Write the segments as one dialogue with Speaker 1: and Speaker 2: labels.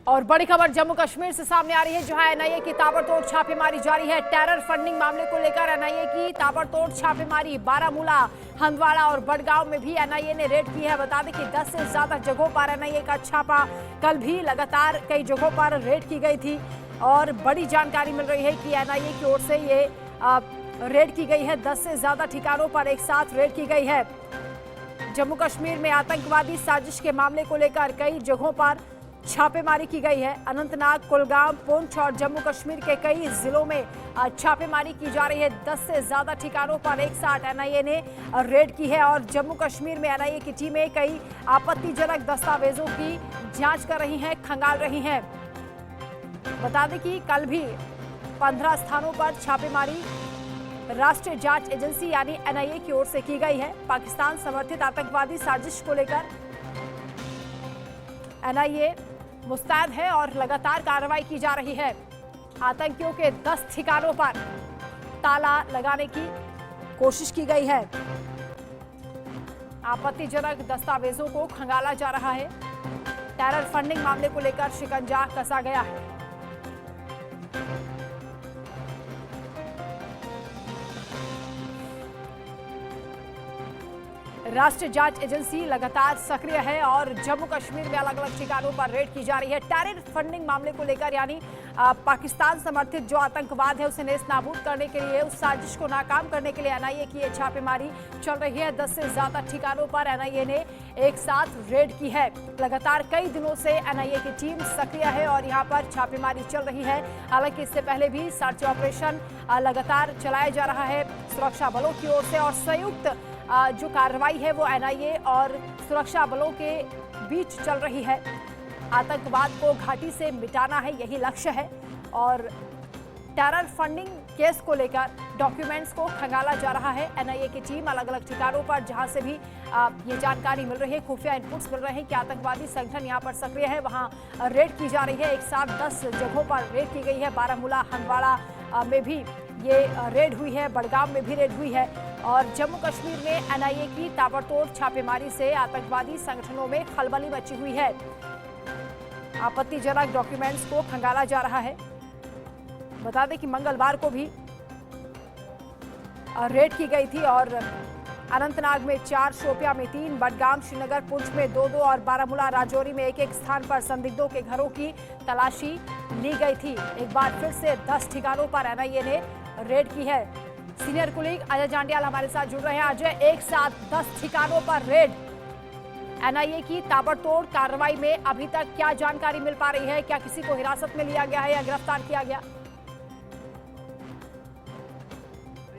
Speaker 1: और बड़ी खबर जम्मू कश्मीर से सामने आ रही है, जहां एनआईए की ताबड़तोड़ छापेमारी जारी है। टेरर फंडिंग मामले को लेकर एनआईए की ताबड़तोड़ छापेमारी बारामूला, हंदवाड़ा और बड़गांव में भी एनआईए ने रेड की है। बता दें कि 10 से ज्यादा जगहों पर एनआईए का छापा कल भी लगातार कई जगहों पर रेड की गई थी और बड़ी जानकारी मिल रही है कि एनआईए की ओर से ये रेड की गई है। 10 से ज्यादा ठिकानों पर एक साथ रेड की गई है। जम्मू कश्मीर में आतंकवादी साजिश के मामले को लेकर कई जगहों पर छापेमारी की गई है। अनंतनाग, कुलगाम, पुंछ और जम्मू कश्मीर के कई जिलों में छापेमारी की जा रही है। 10 से ज्यादा ठिकानों पर एक साथ एनआईए ने रेड की है और जम्मू कश्मीर में एनआईए की टीमें कई आपत्तिजनक दस्तावेजों की जांच कर रही हैं, खंगाल रही हैं। बता दें कि कल भी 15 स्थानों पर छापेमारी राष्ट्रीय जांच एजेंसी यानी एनआईए की ओर से की गई है। पाकिस्तान समर्थित आतंकवादी साजिश को लेकर एनआईए मुस्तैद है और लगातार कार्रवाई की जा रही है। आतंकियों के 10 ठिकानों पर ताला लगाने की कोशिश की गई है। आपत्तिजनक दस्तावेजों को खंगाला जा रहा है। टेरर फंडिंग मामले को लेकर शिकंजा कसा गया है। राष्ट्रीय जांच एजेंसी लगातार सक्रिय है और जम्मू कश्मीर में अलग अलग ठिकानों पर रेड की जा रही है। टेरर फंडिंग मामले को लेकर यानी पाकिस्तान समर्थित जो आतंकवाद है उसे नेस्तनाबूद करने के लिए, उस साजिश को नाकाम करने के लिए एनआईए की छापेमारी चल रही है। 10 से ज्यादा ठिकानों पर एनआईए ने एक साथ रेड की है। लगातार कई दिनों से एनआईए की टीम सक्रिय है और यहाँ पर छापेमारी चल रही है। हालांकि इससे पहले भी सर्च ऑपरेशन लगातार चलाया जा रहा है सुरक्षा बलों की ओर से और संयुक्त जो कार्रवाई है वो एनआईए और सुरक्षा बलों के बीच चल रही है। आतंकवाद को घाटी से मिटाना है, यही लक्ष्य है और टेरर फंडिंग केस को लेकर डॉक्यूमेंट्स को खंगाला जा रहा है। एनआईए की टीम अलग अलग ठिकानों पर जहां से भी ये जानकारी मिल रही है, खुफिया इनपुट्स मिल रहे हैं कि आतंकवादी संगठन यहां पर सक्रिय है, वहां रेड की जा रही है। एक साथ 10 जगहों पर रेड की गई है। बारामूला, हंदवाड़ा में भी ये रेड हुई है, बड़गाम में भी रेड हुई है और जम्मू कश्मीर में एनआईए की ताबड़तोड़ छापेमारी से आतंकवादी संगठनों में खलबली मची हुई है। आपत्तिजनक डॉक्यूमेंट्स को खंगाला जा रहा है। बता दें कि मंगलवार को भी रेड की गई थी और अनंतनाग में 4, शोपिया में 3, बडगाम, श्रीनगर, पुंछ में 2-2 और बारामूला, राजौरी में एक स्थान पर संदिग्धों के घरों की तलाशी ली गई थी। एक बार फिर से 10 ठिकानों पर एनआईए ने रेड की है। सीनियर कुलीग अजय जांडियाल हमारे साथ जुड़ रहे हैं। अजय, एक साथ 10 ठिकानों पर रेड, एनआईए की ताबड़तोड़ कार्रवाई में अभी तक क्या जानकारी मिल पा रही है? क्या किसी को हिरासत में लिया गया है या गिरफ्तार किया गया?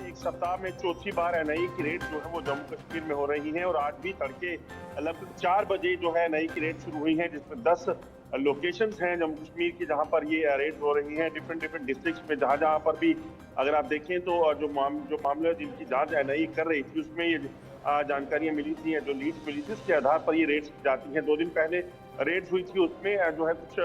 Speaker 2: एक सप्ताह में चौथी बार एनआईए की रेड जो है वो जम्मू कश्मीर में हो रही है और आज भी तड़के लगभग 4 बजे जो है एनआईए की रेड शुरू हुई है, जिसमें 10 लोकेशंस हैं जम्मू कश्मीर की जहां पर ये रेड हो रही हैं। डिफरेंट डिस्ट्रिक्ट्स में जहां पर भी अगर आप देखें तो जो मामले जिनकी जांच एनआईए कर रही थी उसमें ये जानकारियां मिली थी, जो लीड्स मिली थी उसके आधार पर ये रेड्स जाती हैं। 2 दिन पहले रेड्स हुई थी, उसमें जो है कुछ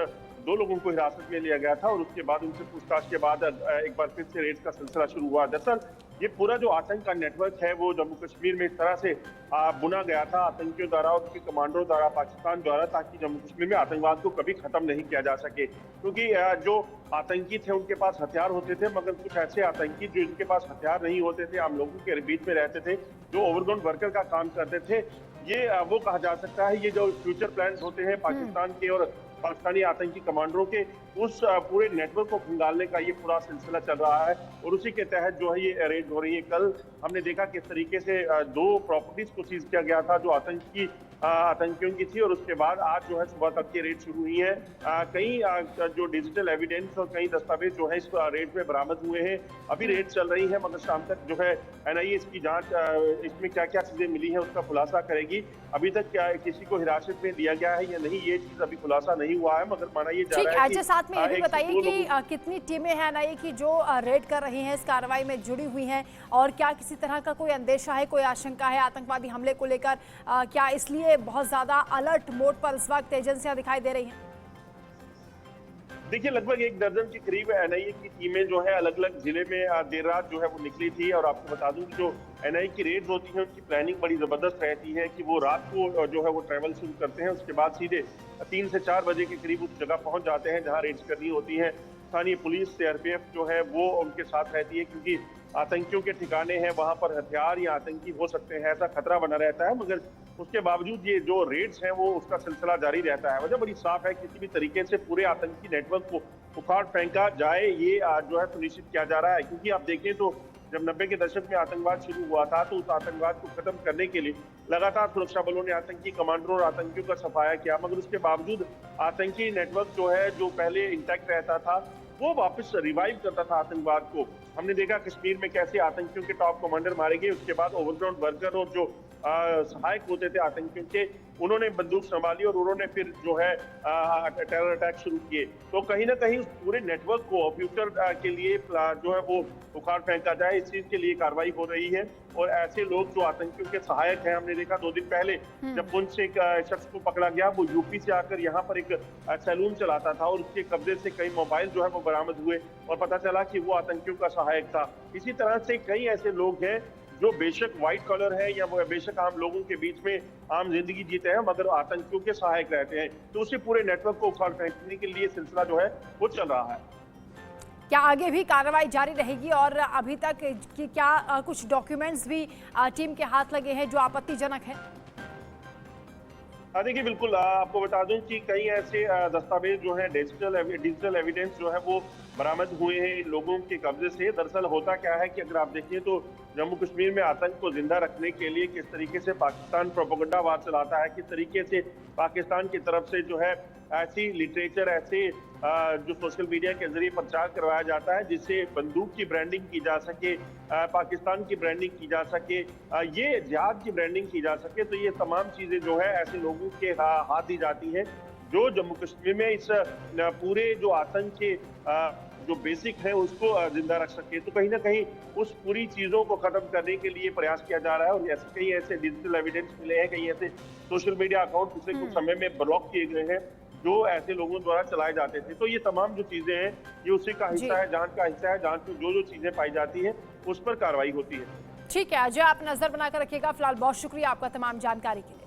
Speaker 2: 2 लोगों को हिरासत में लिया गया था और उसके बाद उनसे पूछताछ के बाद एक बार फिर से रेड्स का सिलसिला शुरू हुआ। दरअसल ये पूरा जो आतंक का नेटवर्क है वो जम्मू कश्मीर में इस तरह से बुना गया था आतंकियों द्वारा और उनके कमांडरों द्वारा, पाकिस्तान द्वारा, ताकि जम्मू कश्मीर में आतंकवाद को कभी खत्म नहीं किया जा सके। क्योंकि जो आतंकी थे उनके पास हथियार होते थे, मगर कुछ ऐसे आतंकी जो इनके पास हथियार नहीं होते थे, आम लोगों के बीच में रहते थे, जो ओवरग्राउंड वर्कर का काम करते थे, ये वो कहा जा सकता है ये जो फ्यूचर प्लान्स होते हैं पाकिस्तान के और पाकिस्तानी आतंकी कमांडरों के, उस पूरे नेटवर्क को खंगालने का ये पूरा सिलसिला चल रहा है और उसी के तहत जो है ये रेड हो रही है। कल हमने देखा किस तरीके से 2 प्रॉपर्टीज को सीज किया गया था जो आतंकियों की थी और उसके बाद आज जो है सुबह तक की रेड शुरू हुई है। कई जो डिजिटल एविडेंस और कई दस्तावेज जो है इस रेड में बरामद हुए हैं। अभी रेड चल रही है मगर शाम तक जो है एनआईए इसकी जांच, इसमें क्या क्या चीजें मिली है उसका खुलासा करेगी। अभी तक क्या किसी को हिरासत में लिया गया है या नहीं ये चीज अभी खुलासा नहीं हुआ है, मगर माना ये जा रहा है कि
Speaker 1: साथ में ये भी बताइए कि कितनी टीमें हैं एनआईए की जो रेड कर रही हैं, इस कार्रवाई में जुड़ी हुई हैं और क्या किसी तरह का कोई अंदेशा है, कोई आशंका है आतंकवादी हमले को लेकर? क्या इसलिए बहुत ज्यादा अलर्ट मोड पर इस वक्त एजेंसियां दिखाई दे रही हैं?
Speaker 2: देखिए, लगभग 1 दर्जन के करीब एनआईए की टीमें जो है अलग अलग जिले में देर रात जो है वो निकली थी। और आपको बता दूं कि जो एनआईए की रेड्स होती हैं उनकी प्लानिंग बड़ी जबरदस्त रहती है कि वो रात को जो है वो ट्रैवल शुरू करते हैं, उसके बाद सीधे 3 से 4 बजे के करीब उस जगह पहुंच जाते हैं जहां रेड्स करनी होती हैं। स्थानीय पुलिस सीआरपीएफ जो है वो उनके साथ रहती है, क्योंकि आतंकियों के ठिकाने हैं, वहां पर हथियार या आतंकी हो सकते हैं, ऐसा खतरा बना रहता है। मगर उसके बावजूद ये जो रेड्स हैं वो उसका सिलसिला जारी रहता है। वजह बड़ी साफ है, किसी भी तरीके से पूरे आतंकी नेटवर्क को उखाड़ फेंका जाए, ये जो है सुनिश्चित किया जा रहा है। क्योंकि आप देखें तो जब 90 के दशक में आतंकवाद शुरू हुआ था तो उस आतंकवाद को खत्म करने के लिए लगातार सुरक्षा बलों ने आतंकी कमांडरों और आतंकियों का सफाया किया, मगर उसके बावजूद आतंकी नेटवर्क जो है, जो पहले इंटैक्ट रहता था, वो वापस रिवाइव करता था आतंकवाद को। हमने देखा कश्मीर में कैसे आतंकियों के टॉप कमांडर मारे गए, उसके बाद ओवरग्राउंड वर्कर और जो सहायक होते थे आतंकियों के, उन्होंने बंदूक संभाली और उन्होंने फिर जो है टेरर अटैक शुरू किए। तो कहीं ना कहीं उस पूरे नेटवर्क को फ्यूचर के लिए जो है वो उखाड़ फेंका जाए, इस चीज के लिए कार्रवाई हो रही है। और ऐसे लोग जो आतंकियों के सहायक हैं, हमने देखा 2 दिन पहले जब पुंछ से एक शख्स को पकड़ा गया, वो यूपी से आकर यहाँ पर एक सैलून चलाता था और उसके कब्जे से कई मोबाइल जो है वो बरामद हुए और पता चला कि वो आतंकियों का सहायक था। इसी तरह से कई ऐसे लोग हैं जो बेशक व्हाइट कॉलर है या वो बेशक आम लोगों के बीच में आम जिंदगी जीते हैं, मगर आतंकियों के सहायक रहते हैं। तो उसी पूरे नेटवर्क को उखाड़ फेंकने के लिए सिलसिला जो है वो चल रहा है।
Speaker 1: क्या आगे भी कार्रवाई जारी रहेगी और अभी तक की क्या कुछ डॉक्यूमेंट्स भी टीम के हाथ लगे हैं जो आपत्तिजनक है?
Speaker 2: देखिए, बिल्कुल आपको बता दूं कि कई ऐसे दस्तावेज जो हैं, डिजिटल एविडेंस जो है वो बरामद हुए हैं इन लोगों के कब्जे से। दरअसल होता क्या है कि अगर आप देखें तो जम्मू कश्मीर में आतंक को जिंदा रखने के लिए किस तरीके से पाकिस्तान प्रोपेगेंडा वार चलाता है, किस तरीके से पाकिस्तान की तरफ से जो है ऐसी लिटरेचर, ऐसे जो सोशल मीडिया के जरिए प्रचार करवाया जाता है जिससे बंदूक की ब्रांडिंग की जा सके, पाकिस्तान की ब्रांडिंग की जा सके, ये जिहाद की ब्रांडिंग की जा सके। तो ये तमाम चीजें जो है ऐसे लोगों के हाथ दी जाती हैं जो जम्मू कश्मीर में इस पूरे जो आतंक के जो बेसिक है उसको जिंदा रख सके। तो कहीं ना कहीं उस पूरी चीजों को खत्म करने के लिए प्रयास किया जा रहा है। और ऐसे कई ऐसे डिजिटल एविडेंस मिले हैं, कई ऐसे सोशल मीडिया अकाउंट पिछले कुछ समय में ब्लॉक किए गए हैं जो ऐसे लोगों द्वारा चलाए जाते थे। तो ये तमाम जो चीजें हैं ये उसी का हिस्सा है, जांच का हिस्सा है। जांच में जो जो चीजें पाई जाती है उस पर कार्रवाई होती है।
Speaker 1: ठीक है अजय, आप नजर बनाकर रखिएगा। फिलहाल बहुत शुक्रिया आपका तमाम जानकारी के लिए।